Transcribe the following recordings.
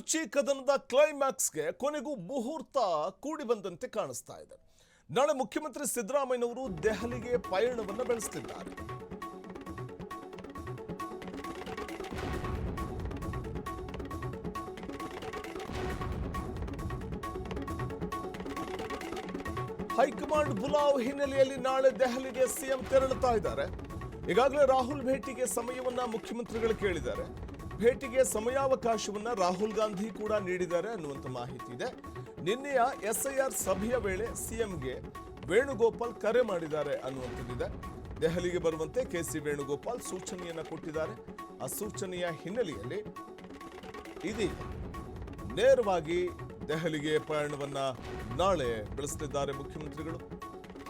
ಕುರ್ಚಿ ಕದನದ ಕ್ಲೈಮ್ಯಾಕ್ಸ್ಗೆ ಕೊನೆಗೂ ಮುಹೂರ್ತ ಕೂಡಿ ಬಂದಂತೆ ಕಾಣಿಸ್ತಾ ಇದೆ. ನಾಳೆ ಮುಖ್ಯಮಂತ್ರಿ ಸಿದ್ದರಾಮಯ್ಯನವರು ದೆಹಲಿಗೆ ಪಯಣವನ್ನು ಬೆಳೆಸುತ್ತಿದ್ದಾರೆ. ಹೈಕಮಾಂಡ್ ಬುಲಾವ್ ಹಿನ್ನೆಲೆಯಲ್ಲಿ ನಾಳೆ ದೆಹಲಿಗೆ ಸಿಎಂ ತೆರಳುತ್ತಾ ಇದ್ದಾರೆ. ಈಗಾಗಲೇ ರಾಹುಲ್ ಭೇಟಿಗೆ ಸಮಯವನ್ನ ಮುಖ್ಯಮಂತ್ರಿಗಳು ಕೇಳಿದ್ದಾರೆ. ಭೇಟಿಗೆ ಸಮಯಾವಕಾಶವನ್ನ ರಾಹುಲ್ ಗಾಂಧಿ ಕೂಡ ನೀಡಿದ್ದಾರೆ ಅನ್ನುವಂಥ ಮಾಹಿತಿ ಇದೆ. ನಿನ್ನೆಯ SIR ಸಭೆಯ ವೇಳೆ ಸಿಎಂಗೆ ವೇಣುಗೋಪಾಲ್ ಕರೆ ಮಾಡಿದ್ದಾರೆ ಅನ್ನುವಂಥದ್ದಿದೆ. ದೆಹಲಿಗೆ ಬರುವಂತೆ KC ವೇಣುಗೋಪಾಲ್ ಸೂಚನೆಯನ್ನ ಕೊಟ್ಟಿದ್ದಾರೆ. ಆ ಸೂಚನೆಯ ಹಿನ್ನೆಲೆಯಲ್ಲಿ ಇದೀಗ ನೇರವಾಗಿ ದೆಹಲಿಗೆ ಪಯಣವನ್ನ ನಾಳೆ ಬೆಳೆಸಲಿದ್ದಾರೆ ಮುಖ್ಯಮಂತ್ರಿಗಳು.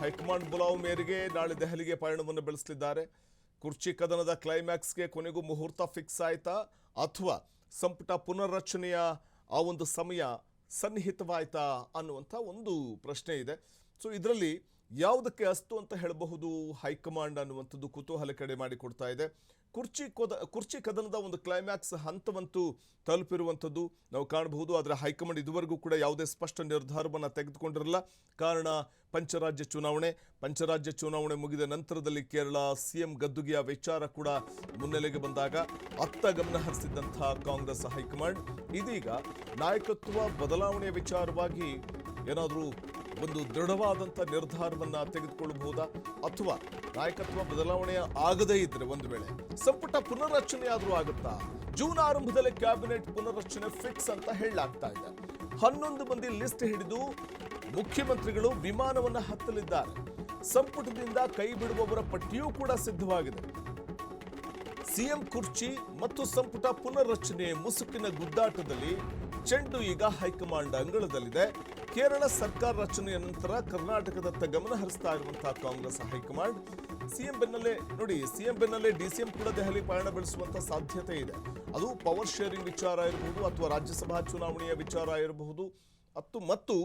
ಹೈಕಮಾಂಡ್ ಬುಲಾವ್ ಮೇರೆಗೆ ನಾಳೆ ದೆಹಲಿಗೆ ಪಯಣವನ್ನು ಬೆಳೆಸಲಿದ್ದಾರೆ. ಕುರ್ಚಿ ಕದನದ ಕ್ಲೈಮ್ಯಾಕ್ಸ್ಗೆ ಕೊನೆಗೂ ಮುಹೂರ್ತ ಫಿಕ್ಸ್ ಆಯ್ತಾ ಅಥವಾ ಸಂಪುಟ ಪುನರ್ರಚನೆಯ ಆ ಒಂದು ಸಮಯ ಸನ್ನಿಹಿತವಾಯ್ತಾ ಅನ್ನುವಂಥ ಒಂದು ಪ್ರಶ್ನೆ ಇದೆ. ಸೊ ಇದರಲ್ಲಿ ಯಾವುದಕ್ಕೆ ಅಸ್ತು ಅಂತ ಹೇಳಬಹುದು ಹೈಕಮಾಂಡ್ ಅನ್ನುವಂಥದ್ದು ಕುತೂಹಲ ಕಡೆ ಮಾಡಿಕೊಡ್ತಾ ಇದೆ. ಕುರ್ಚಿ ಕದನದ ಒಂದು ಕ್ಲೈಮ್ಯಾಕ್ಸ್ ಹಂತವಂತೂ ತಲುಪಿರುವಂಥದ್ದು ನಾವು ಕಾಣಬಹುದು. ಆದರೆ ಹೈಕಮಾಂಡ್ ಇದುವರೆಗೂ ಕೂಡ ಯಾವುದೇ ಸ್ಪಷ್ಟ ನಿರ್ಧಾರವನ್ನು ತೆಗೆದುಕೊಂಡಿರಲ್ಲ. ಕಾರಣ ಪಂಚರಾಜ್ಯ ಚುನಾವಣೆ ಮುಗಿದ ನಂತರದಲ್ಲಿ ಕೇರಳ ಸಿಎಂ ಗದ್ದುಗೆಯ ವಿಚಾರ ಕೂಡ ಮುನ್ನೆಲೆಗೆ ಬಂದಾಗ ಅತ್ತ ಗಮನ ಹರಿಸಿದ್ದಂತಹ ಕಾಂಗ್ರೆಸ್ ಹೈಕಮಾಂಡ್ ಇದೀಗ ನಾಯಕತ್ವ ಬದಲಾವಣೆಯ ವಿಚಾರವಾಗಿ ಏನಾದರೂ ಒಂದು ದೃಢವಾದಂಥ ನಿರ್ಧಾರವನ್ನು ತೆಗೆದುಕೊಳ್ಳಬಹುದಾ ಅಥವಾ ನಾಯಕತ್ವ ಬದಲಾವಣೆ ಆಗದೇ ಇದ್ರೆ ಒಂದು ವೇಳೆ ಸಂಪುಟ ಪುನರ್ರಚನೆ ಆದರೂ ಆಗುತ್ತಾ? ಜೂನ್ ಆರಂಭದಲ್ಲಿ ಕ್ಯಾಬಿನೆಟ್ ಪುನರ್ರಚನೆ ಫಿಕ್ಸ್ ಅಂತ ಹೇಳಲಾಗ್ತಾ ಇದೆ. 11 ಮಂದಿ ಲಿಸ್ಟ್ ಹಿಡಿದು ಮುಖ್ಯಮಂತ್ರಿಗಳು ವಿಮಾನವನ್ನು ಹತ್ತಲಿದ್ದಾರೆ. ಸಂಪುಟದಿಂದ ಕೈ ಬಿಡುವವರ ಪಟ್ಟಿಯೂ ಕೂಡ ಸಿದ್ಧವಾಗಿದೆ. ಸಿಎಂ ಕುರ್ಚಿ ಮತ್ತು ಸಂಪುಟ ಪುನರ್ರಚನೆ ಮುಸುಕಿನ ಗುದ್ದಾಟದಲ್ಲಿ ಚೆಂಡು ಈಗ ಹೈಕಮಾಂಡ್ ಅಂಗಳದಲ್ಲಿದೆ. ಕೇರಳ ಸರ್ಕಾರ ರಚನೆಯ ನಂತರ ಕರ್ನಾಟಕದತ್ತ ಗಮನ ಹರಿಸ್ತಾ ಇರುವಂತಹ ಕಾಂಗ್ರೆಸ್ ಹೈಕಮಾಂಡ್ ಸಿಎಂ ಬೆನ್ನಲ್ಲೇ DCM ಕೂಡ ದೆಹಲಿ ಪಯಣ ಬೆಳೆಸುವಂತ ಸಾಧ್ಯತೆ ಇದೆ. ಅದು ಪವರ್ ಶೇರಿಂಗ್ ವಿಚಾರ ಇರಬಹುದು ಅಥವಾ ರಾಜ್ಯಸಭಾ ಚುನಾವಣೆಯ ವಿಚಾರ ಇರಬಹುದು ಮತ್ತು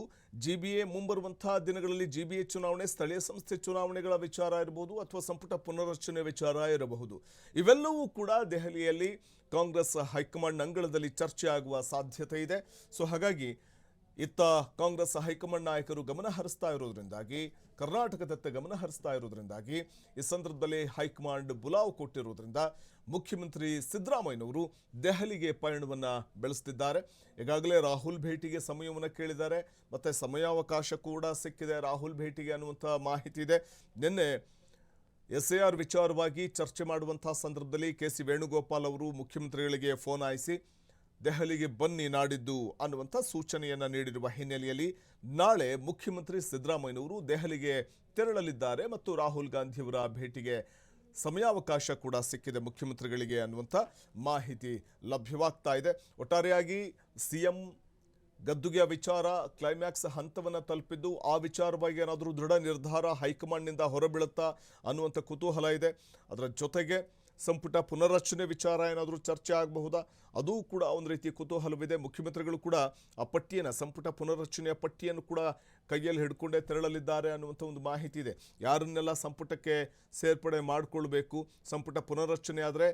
GBA ಮುಂಬರುವಂತಹ ದಿನಗಳಲ್ಲಿ GBA ಚುನಾವಣೆ, ಸ್ಥಳೀಯ ಸಂಸ್ಥೆ ಚುನಾವಣೆಗಳ ವಿಚಾರ ಇರಬಹುದು ಅಥವಾ ಸಂಪುಟ ಪುನರ್ರಚನೆ ವಿಚಾರ ಇರಬಹುದು. ಇವೆಲ್ಲವೂ ಕೂಡ ದೆಹಲಿಯಲ್ಲಿ ಕಾಂಗ್ರೆಸ್ ಹೈಕಮಾಂಡ್ ಅಂಗಳದಲ್ಲಿ ಚರ್ಚೆ ಆಗುವ ಸಾಧ್ಯತೆ ಇದೆ. ಸೊ ಹಾಗಾಗಿ ಇತ್ತ ಕಾಂಗ್ರೆಸ್ ಹೈಕಮಾಂಡ್ ನಾಯಕರು ಗಮನ ಹರಿಸ್ತಾ ಇರೋದ್ರಿಂದಾಗಿ, ಕರ್ನಾಟಕದತ್ತ ಗಮನ ಹರಿಸ್ತಾ ಇರೋದ್ರಿಂದಾಗಿ ಈ ಸಂದರ್ಭದಲ್ಲಿ ಹೈಕಮಾಂಡ್ ಬುಲಾವ್ ಕೊಟ್ಟಿರೋದ್ರಿಂದ ಮುಖ್ಯಮಂತ್ರಿ ಸಿದ್ದರಾಮಯ್ಯನವರು ದೆಹಲಿಗೆ ಪಯಣವನ್ನು ಬೆಳೆಸುತ್ತಿದ್ದಾರೆ. ಈಗಾಗಲೇ ರಾಹುಲ್ ಭೇಟಿಗೆ ಸಮಯವನ್ನು ಕೇಳಿದ್ದಾರೆ. ಮತ್ತೆ ಸಮಯಾವಕಾಶ ಕೂಡ ಸಿಕ್ಕಿದೆ ರಾಹುಲ್ ಭೇಟಿಗೆ ಅನ್ನುವಂಥ ಮಾಹಿತಿ ಇದೆ. ನಿನ್ನೆ SIR ವಿಚಾರವಾಗಿ ಚರ್ಚೆ ಮಾಡುವಂತಹ ಸಂದರ್ಭದಲ್ಲಿ KC ವೇಣುಗೋಪಾಲ್ ಅವರು ಮುಖ್ಯಮಂತ್ರಿಗಳಿಗೆ ಫೋನ್ ಹಾಯಿಸಿ ದೆಹಲಿಗೆ ಬನ್ನಿ ನಾಡಿದ್ದು ಅನ್ನುವಂಥ ಸೂಚನೆಯನ್ನು ನೀಡಿರುವ ಹಿನ್ನೆಲೆಯಲ್ಲಿ ನಾಳೆ ಮುಖ್ಯಮಂತ್ರಿ ಸಿದ್ದರಾಮಯ್ಯನವರು ದೆಹಲಿಗೆ ತೆರಳಲಿದ್ದಾರೆ ಮತ್ತು ರಾಹುಲ್ ಗಾಂಧಿಯವರ ಭೇಟಿಗೆ ಸಮಯಾವಕಾಶ ಕೂಡ ಸಿಕ್ಕಿದೆ ಮುಖ್ಯಮಂತ್ರಿಗಳಿಗೆ ಅನ್ನುವಂಥ ಮಾಹಿತಿ ಲಭ್ಯವಾಗ್ತಾ ಇದೆ. ಒಟ್ಟಾರೆಯಾಗಿ ಸಿಎಂ ಗದ್ದುಗೆಯ ವಿಚಾರ ಕ್ಲೈಮ್ಯಾಕ್ಸ್ ಹಂತವನ್ನು ತಲುಪಿದ್ದು ಆ ವಿಚಾರವಾಗಿ ಏನಾದರೂ ದೃಢ ನಿರ್ಧಾರ ಹೈಕಮಾಂಡ್ನಿಂದ ಹೊರಬೀಳುತ್ತಾ ಅನ್ನುವಂಥ ಕುತೂಹಲ ಇದೆ. ಅದರ ಜೊತೆಗೆ ಸಂಪುಟ ಪುನರ್ರಚನೆ ವಿಚಾರ ಏನಾದರೂ ಚರ್ಚೆ ಆಗಬಹುದಾ, ಅದು ಕೂಡ ಒಂದು ರೀತಿ ಕುತೂಹಲವಿದೆ. ಮುಖ್ಯಮಂತ್ರಿಗಳು ಕೂಡ ಆ ಪಟ್ಟಿಯನ್ನು, ಸಂಪುಟ ಪುನರ್ರಚನೆಯ ಪಟ್ಟಿಯನ್ನು ಕೂಡ ಕೈಯಲ್ಲಿ ಹಿಡ್ಕೊಂಡೇ ತೆರಳಲಿದ್ದಾರೆ ಅನ್ನುವಂಥ ಒಂದು ಮಾಹಿತಿ ಇದೆ. ಯಾರನ್ನೆಲ್ಲ ಸಂಪುಟಕ್ಕೆ ಸೇರ್ಪಡೆ ಮಾಡಿಕೊಳ್ಬೇಕು, ಸಂಪುಟ ಪುನರ್ರಚನೆ ಆದರೆ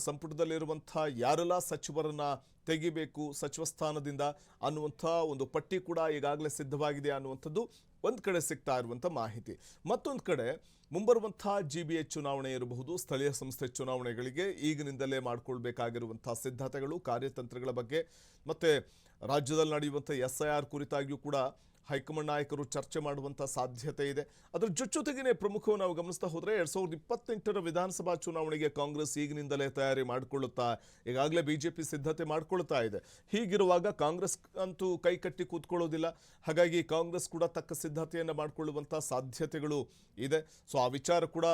ಸಂಪುಟದಲ್ಲಿರುವಂಥ ಯಾರೆಲ್ಲ ಸಚಿವರನ್ನು ತೆಗಿಬೇಕು ಸಚಿವ ಸ್ಥಾನದಿಂದ ಅನ್ನುವಂಥ ಒಂದು ಪಟ್ಟಿ ಕೂಡ ಈಗಾಗಲೇ ಸಿದ್ಧವಾಗಿದೆ ಅನ್ನುವಂಥದ್ದು ಒಂದು ಕಡೆ ಸಿಗ್ತಾ ಇರುವಂಥ ಮಾಹಿತಿ. ಮತ್ತೊಂದು ಕಡೆ ಮುಂಬರುವಂಥ GBA ಚುನಾವಣೆ ಇರಬಹುದು, ಸ್ಥಳೀಯ ಸಂಸ್ಥೆ ಚುನಾವಣೆಗಳಿಗೆ ಈಗಿನಿಂದಲೇ ಮಾಡಿಕೊಳ್ಬೇಕಾಗಿರುವಂಥ ಸಿದ್ಧತೆಗಳು, ಕಾರ್ಯತಂತ್ರಗಳ ಬಗ್ಗೆ ಮತ್ತು ರಾಜ್ಯದಲ್ಲಿ ನಡೆಯುವಂಥ SIR ಕುರಿತಾಗಿಯೂ ಕೂಡ ಹೈಕಮಾಂಡ್ ನಾಯಕರು ಚರ್ಚೆ ಮಾಡುವಂಥ ಸಾಧ್ಯತೆ ಇದೆ. ಅದರ ಜೊತೆಗೇ ಪ್ರಮುಖವಾಗಿ ನಾವು ಗಮನಿಸ್ತಾ ಹೋದರೆ 2028ರ ವಿಧಾನಸಭಾ ಚುನಾವಣೆಗೆ ಕಾಂಗ್ರೆಸ್ ಈಗಿನಿಂದಲೇ ತಯಾರಿ ಮಾಡಿಕೊಳ್ಳುತ್ತಾ ಈಗಾಗಲೇ BJP ಸಿದ್ಧತೆ ಮಾಡಿಕೊಳ್ತಾ ಇದೆ. ಹೀಗಿರುವಾಗ ಕಾಂಗ್ರೆಸ್ ಅಂತೂ ಕೈಕಟ್ಟಿ ಕೂತ್ಕೊಳ್ಳೋದಿಲ್ಲ. ಹಾಗಾಗಿ ಕಾಂಗ್ರೆಸ್ ಕೂಡ ತಕ್ಕ ಸಿದ್ಧತೆಯನ್ನು ಮಾಡಿಕೊಳ್ಳುವಂಥ ಸಾಧ್ಯತೆಗಳು ಇದೆ. ಸೊ ಆ ವಿಚಾರ ಕೂಡ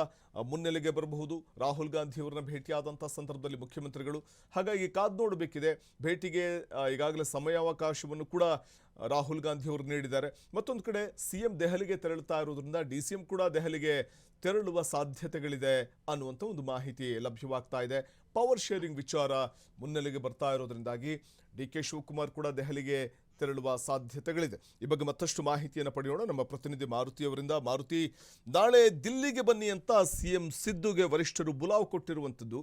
ಮುನ್ನೆಲೆಗೆ ಬರಬಹುದು ರಾಹುಲ್ ಗಾಂಧಿಯವರನ್ನ ಭೇಟಿಯಾದಂಥ ಸಂದರ್ಭದಲ್ಲಿ ಮುಖ್ಯಮಂತ್ರಿಗಳು. ಹಾಗಾಗಿ ಕಾದು ನೋಡಬೇಕಿದೆ. ಭೇಟಿಗೆ ಈಗಾಗಲೇ ಸಮಯಾವಕಾಶವನ್ನು ಕೂಡ ರಾಹುಲ್ ಗಾಂಧಿಯವರು ನೀಡಿದ್ದಾರೆ. ಮತ್ತೊಂದು ಕಡೆ ಸಿಎಂ ದೆಹಲಿಗೆ ತೆರಳುತ್ತಾ ಇರೋದ್ರಿಂದ DCM ಕೂಡ ದೆಹಲಿಗೆ ತೆರಳುವ ಸಾಧ್ಯತೆಗಳಿದೆ ಅನ್ನುವಂಥ ಒಂದು ಮಾಹಿತಿ ಲಭ್ಯವಾಗ್ತಾ ಇದೆ. ಪವರ್ ಶೇರಿಂಗ್ ವಿಚಾರ ಮುನ್ನೆಲೆಗೆ ಬರ್ತಾ ಇರೋದ್ರಿಂದಾಗಿ DK ಶಿವಕುಮಾರ್ ಕೂಡ ದೆಹಲಿಗೆ ತೆರಳುವ ಸಾಧ್ಯತೆಗಳಿದೆ. ಈ ಬಗ್ಗೆ ಮತ್ತಷ್ಟು ಮಾಹಿತಿಯನ್ನು ಪಡೆಯೋಣ ನಮ್ಮ ಪ್ರತಿನಿಧಿ ಮಾರುತಿಯವರಿಂದ. ಮಾರುತಿ, ನಾಳೆ ದಿಲ್ಲಿಗೆ ಬನ್ನಿ ಅಂತ ಸಿಎಂ ಸಿದ್ದುಗೆ ವರಿಷ್ಠರು ಬುಲಾವ್ ಕೊಟ್ಟಿರುವಂಥದ್ದು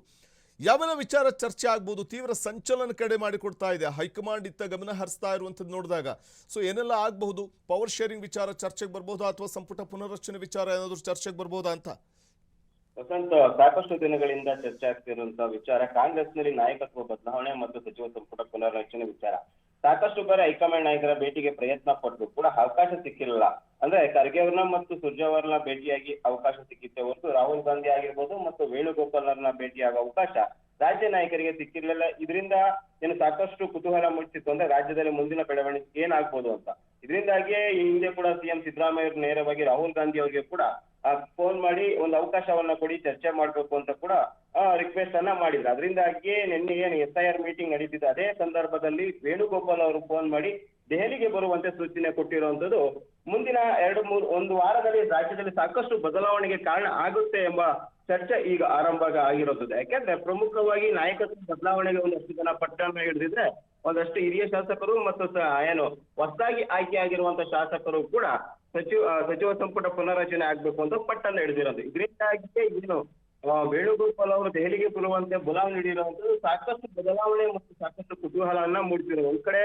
ಯಾವೆಲ್ಲ ವಿಚಾರ ಚರ್ಚೆ ಆಗ್ಬೋದು? ತೀವ್ರ ಸಂಚಲನ ಕಡೆ ಮಾಡಿಕೊಡ್ತಾ ಇದೆ ಹೈಕಮಾಂಡ್ ಇತ್ತ ಗಮನ ಹರಿಸ್ತಾ ಇರುವಂಥದ್ದು ನೋಡಿದಾಗ. ಸೊ ಏನೆಲ್ಲ ಆಗಬಹುದು? ಪವರ್ ಶೇರಿಂಗ್ ವಿಚಾರ ಚರ್ಚೆಗೆ ಬರ್ಬೋದಾ, ಅಥವಾ ಸಂಪುಟ ಪುನರ್ರಚನೆ ವಿಚಾರ ಏನಾದರೂ ಚರ್ಚೆಗೆ ಬರ್ಬೋದಾ ಅಂತ? ವಸಂತ್, ಸಾಕಷ್ಟು ದಿನಗಳಿಂದ ಚರ್ಚೆ ಆಗ್ತಿರುವಂತಹ ವಿಚಾರ ಕಾಂಗ್ರೆಸ್ನಲ್ಲಿ ನಾಯಕತ್ವ ಬದಲಾವಣೆ ಮತ್ತು ಸಚಿವ ಸಂಪುಟ ಪುನರ್ರಚನೆ ವಿಚಾರ. ಸಾಕಷ್ಟು ಬಾರಿ ಹೈಕಮಾಂಡ್ ನಾಯಕರ ಭೇಟಿಗೆ ಪ್ರಯತ್ನ ಪಟ್ಟರು ಕೂಡ ಅವಕಾಶ ಸಿಕ್ಕಿರಲಿಲ್ಲ. ಅಂದ್ರೆ ಖರ್ಗೆ ಅವ್ರನ್ನ ಮತ್ತು ಸುರ್ಜೇವಾಲಾರನ್ನ ಭೇಟಿಯಾಗಿ ಅವಕಾಶ ಸಿಕ್ಕಿತ್ತೆ ಹೊರತು ರಾಹುಲ್ ಗಾಂಧಿ ಆಗಿರ್ಬೋದು ಮತ್ತು ವೇಣುಗೋಪಾಲ್ರನ್ನ ಭೇಟಿಯಾಗುವ ಅವಕಾಶ ರಾಜ್ಯ ನಾಯಕರಿಗೆ ಸಿಕ್ಕಿರ್ಲಿಲ್ಲ. ಇದರಿಂದ ಏನು ಸಾಕಷ್ಟು ಕುತೂಹಲ ಮೂಡಿಸಿತ್ತು ಅಂದ್ರೆ ರಾಜ್ಯದಲ್ಲಿ ಮುಂದಿನ ಬೆಳವಣಿಗೆ ಏನಾಗ್ಬೋದು ಅಂತ. ಇದರಿಂದಾಗಿಯೇ ಈ ಹಿಂದೆ ಕೂಡ ಸಿಎಂ ಸಿದ್ದರಾಮಯ್ಯ ನೇರವಾಗಿ ರಾಹುಲ್ ಗಾಂಧಿ ಅವರಿಗೆ ಕೂಡ ಫೋನ್ ಮಾಡಿ ಒಂದು ಅವಕಾಶವನ್ನ ಕೊಡಿ, ಚರ್ಚೆ ಮಾಡ್ಬೇಕು ಅಂತ ಕೂಡ ರಿಕ್ವೆಸ್ಟ್ ಅನ್ನ ಮಾಡಿದ್ರು. ಅದರಿಂದಾಗಿಯೇ ನಿನ್ನೆ ಏನು SIR ಮೀಟಿಂಗ್ ನಡೀತಿದೆ, ಅದೇ ಸಂದರ್ಭದಲ್ಲಿ ವೇಣುಗೋಪಾಲ್ ಅವರು ಫೋನ್ ಮಾಡಿ ದೆಹಲಿಗೆ ಬರುವಂತೆ ಸೂಚನೆ ಕೊಟ್ಟಿರುವಂತದ್ದು ಮುಂದಿನ ಒಂದು ವಾರದಲ್ಲಿ ರಾಜ್ಯದಲ್ಲಿ ಸಾಕಷ್ಟು ಬದಲಾವಣೆಗೆ ಕಾರಣ ಆಗುತ್ತೆ ಎಂಬ ಚರ್ಚೆ ಈಗ ಆರಂಭ ಆಗಿರೋದು. ಯಾಕೆಂದ್ರೆ ಪ್ರಮುಖವಾಗಿ ನಾಯಕತ್ವ ಬದಲಾವಣೆಗೆ ಒಂದಷ್ಟು ಜನ ಪಟ್ಟಣ ಹಿಡಿದಿದ್ರೆ ಒಂದಷ್ಟು ಹಿರಿಯ ಶಾಸಕರು ಮತ್ತು ಏನು ಹೊಸದಾಗಿ ಆಯ್ಕೆ ಆಗಿರುವಂತ ಶಾಸಕರು ಕೂಡ ಸಚಿವ ಸಂಪುಟ ಪುನರ್ರಚನೆ ಆಗ್ಬೇಕು ಅಂತ ಪಟ್ಟನ್ನ ಹಿಡಿದಿರೋದು. ಇದರಿಂದಾಗಿ ಏನು ವೇಣುಗೋಪಾಲ್ ಅವರು ದೆಹಲಿಗೆ ಬರುವಂತೆ ಬುಲಾವ್ ನೀಡಿರುವಂತದ್ದು ಸಾಕಷ್ಟು ಬದಲಾವಣೆ ಮತ್ತು ಸಾಕಷ್ಟು ಕುತೂಹಲವನ್ನ ಮೂಡಿಸಿರೋದು. ಒಂದ್ ಕಡೆ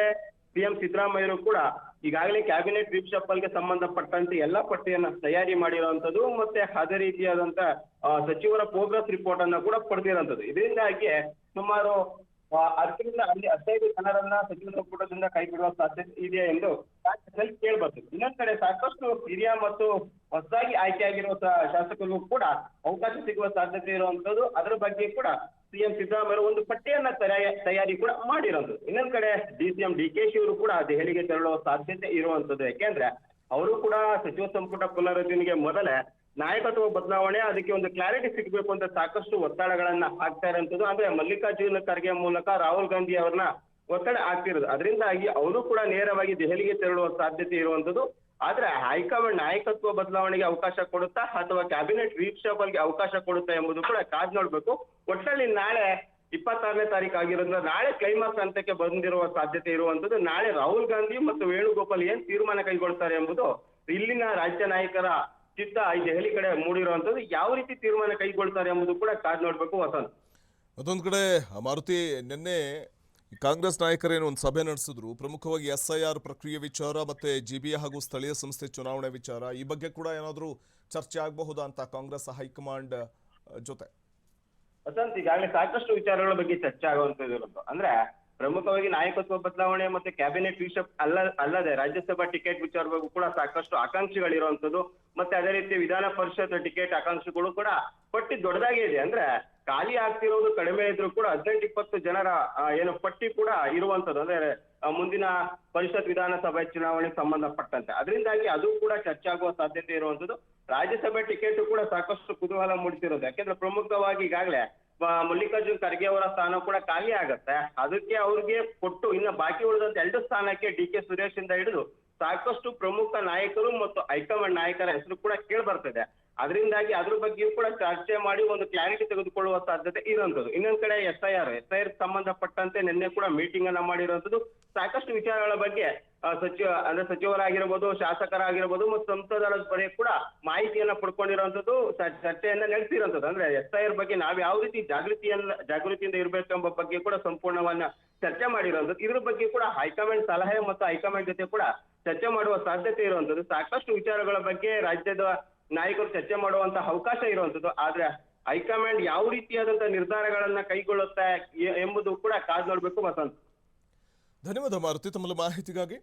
ಸಿಎಂ ಸಿದ್ದರಾಮಯ್ಯರು ಕೂಡ ಈಗಾಗಲೇ ಕ್ಯಾಬಿನೆಟ್ ಗೆ ಸಂಬಂಧಪಟ್ಟಂತೆ ಎಲ್ಲಾ ಪಟ್ಟಿಯನ್ನ ತಯಾರಿ ಮಾಡಿರುವಂತದ್ದು ಮತ್ತೆ ಅದೇ ರೀತಿಯಾದಂತ ಸಚಿವರ ಪ್ರೋಗ್ರೆಸ್ ರಿಪೋರ್ಟ್ ಅನ್ನ ಕೂಡ ಪಡೆದಿರುವಂತದ್ದು. ಇದರಿಂದಾಗಿ ಸುಮಾರು 15 ಜನರನ್ನ ಸಚಿವ ಸಂಪುಟದಿಂದ ಕೈ ಬಿಡುವ ಸಾಧ್ಯತೆ ಇದೆ ಎಂದು ಕೇಳಿ ಬರ್ತದೆ. ಇನ್ನೊಂದ್ ಕಡೆ ಸಾಕಷ್ಟು ಹಿರಿಯ ಮತ್ತು ಹೊಸದಾಗಿ ಆಯ್ಕೆಯಾಗಿರುವ ಶಾಸಕರಿಗೂ ಕೂಡ ಅವಕಾಶ ಸಿಗುವ ಸಾಧ್ಯತೆ ಇರುವಂತದ್ದು. ಅದರ ಬಗ್ಗೆ ಕೂಡ ಸಿಎಂ ಸಿದ್ದರಾಮಯ್ಯ ಒಂದು ಪಟ್ಟಿಯನ್ನ ತಯಾರಿ ಕೂಡ ಮಾಡಿರೋದು. ಇನ್ನೊಂದ್ ಕಡೆ ಸಿಎಂ DK ಶಿ ಅವರು ಕೂಡ ದೆಹಲಿಗೆ ತೆರಳುವ ಸಾಧ್ಯತೆ ಇರುವಂತದ್ದು. ಯಾಕೆಂದ್ರೆ ಅವರು ಕೂಡ ಸಚಿವ ಸಂಪುಟ ಪುನರ್ರಚನೆಗೆ ಮೊದಲೇ ನಾಯಕತ್ವ ಬದಲಾವಣೆ ಅದಕ್ಕೆ ಒಂದು ಕ್ಲಾರಿಟಿ ಸಿಗಬೇಕು ಅಂತ ಸಾಕಷ್ಟು ಒತ್ತಡಗಳನ್ನ ಹಾಕ್ತಾ ಇರುವಂತದ್ದು. ಅಂದ್ರೆ ಮಲ್ಲಿಕಾರ್ಜುನ ಖರ್ಗೆ ಮೂಲಕ ರಾಹುಲ್ ಗಾಂಧಿ ಅವ್ರನ್ನ ಒತ್ತಡ ಆಗ್ತಿರೋದು. ಅದರಿಂದಾಗಿ ಅವರು ಕೂಡ ನೇರವಾಗಿ ದೆಹಲಿಗೆ ತೆರಳುವ ಸಾಧ್ಯತೆ ಇರುವಂತದ್ದು. ಆದ್ರೆ ಹೈಕಮಾಂಡ್ ನಾಯಕತ್ವ ಬದಲಾವಣೆಗೆ ಅವಕಾಶ ಕೊಡುತ್ತಾ ಅಥವಾ ಕ್ಯಾಬಿನೆಟ್ ಗೆ ಅವಕಾಶ ಕೊಡುತ್ತಾ ಎಂಬುದು ಕೂಡ ಕಾದ್ ನೋಡ್ಬೇಕು. ಒಟ್ಟಲ್ಲಿ ನಾಳೆ 26ನೇ ತಾರೀಕು ಆಗಿರೋದ್ರಿಂದ ನಾಳೆ ಕ್ಲೈಮಾಕ್ಸ್ ಹಂತಕ್ಕೆ ಬಂದಿರುವ ಸಾಧ್ಯತೆ ಇರುವಂತದ್ದು. ನಾಳೆ ರಾಹುಲ್ ಗಾಂಧಿ ಮತ್ತು ವೇಣುಗೋಪಾಲ್ ಏನ್ ತೀರ್ಮಾನ ಕೈಗೊಳ್ತಾರೆ ಎಂಬುದು ಇಲ್ಲಿನ ರಾಜ್ಯ ನಾಯಕರ ಚಿತ್ತ ಈ ದೆಹಲಿ ಕಡೆ ಮೂಡಿರುವಂತದ್ದು. ಯಾವ ರೀತಿ ತೀರ್ಮಾನ ಕೈಗೊಳ್ತಾರೆ ಎಂಬುದು ಕೂಡ ಕಾದ್ ನೋಡ್ಬೇಕು ವಸಂತ್. ಅದೊಂದು ಕಡೆ ಮಾರುತಿ, ನಿನ್ನೆ ಕಾಂಗ್ರೆಸ್ ನಾಯಕರೇನು ಒಂದು ಸಭೆ ನಡೆಸಿದ್ರು, ಪ್ರಮುಖವಾಗಿ SIR ಪ್ರಕ್ರಿಯೆ ವಿಚಾರ ಮತ್ತೆ GBA ಹಾಗೂ ಸ್ಥಳೀಯ ಸಂಸ್ಥೆ ಚುನಾವಣೆ ವಿಚಾರ, ಈ ಬಗ್ಗೆ ಕೂಡ ಏನಾದರೂ ಚರ್ಚೆ ಆಗಬಹುದಾ ಅಂತ ಕಾಂಗ್ರೆಸ್ ಹೈಕಮಾಂಡ್ ಜೊತೆ? ವಸಂತ್, ಈಗಾಗಲೇ ಸಾಕಷ್ಟು ವಿಚಾರಗಳ ಬಗ್ಗೆ ಚರ್ಚೆ ಆಗುವಂತದ್ದು. ಅಂದ್ರೆ ಪ್ರಮುಖವಾಗಿ ನಾಯಕತ್ವ ಬದಲಾವಣೆ ಮತ್ತೆ ಕ್ಯಾಬಿನೆಟ್ ಅಲ್ಲದೆ ರಾಜ್ಯಸಭಾ ಟಿಕೆಟ್ ವಿಚಾರವಾಗೂ ಕೂಡ ಸಾಕಷ್ಟು ಆಕಾಂಕ್ಷಿಗಳಿರುವಂತದ್ದು. ಮತ್ತೆ ಅದೇ ರೀತಿ ವಿಧಾನ ಪರಿಷತ್ ಟಿಕೆಟ್ ಆಕಾಂಕ್ಷಿಗಳು ಕೂಡ ಪಟ್ಟಿ ದೊಡ್ಡದಾಗಿ ಇದೆ. ಅಂದ್ರೆ ಖಾಲಿ ಆಗ್ತಿರೋದು ಕಡಿಮೆ ಇದ್ರು ಕೂಡ 18-20 ಜನರ ಏನು ಪಟ್ಟಿ ಕೂಡ ಇರುವಂತದ್ದು. ಅಂದ್ರೆ ಮುಂದಿನ ಪರಿಷತ್ ವಿಧಾನಸಭೆ ಚುನಾವಣೆ ಸಂಬಂಧಪಟ್ಟಂತೆ. ಅದರಿಂದಾಗಿ ಅದು ಕೂಡ ಚರ್ಚೆ ಆಗುವ ಸಾಧ್ಯತೆ ಇರುವಂತದ್ದು. ರಾಜ್ಯಸಭೆ ಟಿಕೆಟ್ ಕೂಡ ಸಾಕಷ್ಟು ಕುತೂಹಲ ಮೂಡಿಸಿರೋದು. ಯಾಕೆಂದ್ರೆ ಪ್ರಮುಖವಾಗಿ ಈಗಾಗಲೇ ಮಲ್ಲಿಕಾರ್ಜುನ್ ಖರ್ಗೆ ಅವರ ಸ್ಥಾನ ಕೂಡ ಖಾಲಿ ಆಗತ್ತೆ. ಅದಕ್ಕೆ ಅವ್ರಿಗೆ ಕೊಟ್ಟು ಇನ್ನು ಬಾಕಿ ಉಳಿದಂತ 2 ಸ್ಥಾನಕ್ಕೆ DK ಸುರೇಶ್ ಇಂದ ಹಿಡಿದು ಸಾಕಷ್ಟು ಪ್ರಮುಖ ನಾಯಕರು ಮತ್ತು ಹೈಕಮಾಂಡ್ ನಾಯಕರ ಹೆಸರು ಕೂಡ ಕೇಳಿ ಬರ್ತದೆ. ಅದರಿಂದಾಗಿ ಅದ್ರ ಬಗ್ಗೆಯೂ ಕೂಡ ಚರ್ಚೆ ಮಾಡಿ ಒಂದು ಕ್ಲಾರಿಟಿ ತೆಗೆದುಕೊಳ್ಳುವ ಸಾಧ್ಯತೆ ಇರುವಂತದ್ದು. ಇನ್ನೊಂದ್ ಕಡೆ SIR ಸಂಬಂಧಪಟ್ಟಂತೆ ನಿನ್ನೆ ಕೂಡ ಮೀಟಿಂಗ್ ಅನ್ನ ಮಾಡಿರುವಂತದ್ದು. ಸಾಕಷ್ಟು ವಿಚಾರಗಳ ಬಗ್ಗೆ ಸಚಿವರಾಗಿರ್ಬೋದು, ಶಾಸಕರಾಗಿರ್ಬೋದು ಮತ್ತು ಸಂಸದರ ಬಳಿ ಕೂಡ ಮಾಹಿತಿಯನ್ನ ಪಡ್ಕೊಂಡಿರುವಂತದ್ದು, ಚರ್ಚೆಯನ್ನ ನಡೆಸಿರುವಂತದ್ದು. ಅಂದ್ರೆ SIR ಬಗ್ಗೆ ನಾವ್ ಯಾವ ರೀತಿ ಜಾಗೃತಿಯಿಂದ ಇರ್ಬೇಕೆಂಬ ಬಗ್ಗೆ ಕೂಡ ಸಂಪೂರ್ಣವನ್ನ ಚರ್ಚೆ ಮಾಡಿರುವಂತದ್ದು. ಇದ್ರ ಬಗ್ಗೆ ಕೂಡ ಹೈಕಮಾಂಡ್ ಸಲಹೆ ಮತ್ತು ಹೈಕಮಾಂಡ್ ಜೊತೆ ಕೂಡ ಚರ್ಚೆ ಮಾಡುವ ಸಾಧ್ಯತೆ ಇರುವಂತದ್ದು. ಸಾಕಷ್ಟು ವಿಚಾರಗಳ ಬಗ್ಗೆ ರಾಜ್ಯದ ನಾಯಕರು ಚರ್ಚೆ ಮಾಡುವಂತ ಅವಕಾಶ ಇರುವಂತದ್ದು. ಆದ್ರೆ ಹೈಕಮಾಂಡ್ ಯಾವ ರೀತಿಯಾದಂತ ನಿರ್ಧಾರಗಳನ್ನ ಕೈಗೊಳ್ಳುತ್ತೆ ಎಂಬುದು ಕೂಡ ಕಾದ್ ನೋಡ್ಬೇಕು ವಸಂತ್. ಧನ್ಯವಾದ ಮಾರುತಿ ತಮ್ಮ ಮಾಹಿತಿಗಾಗಿ.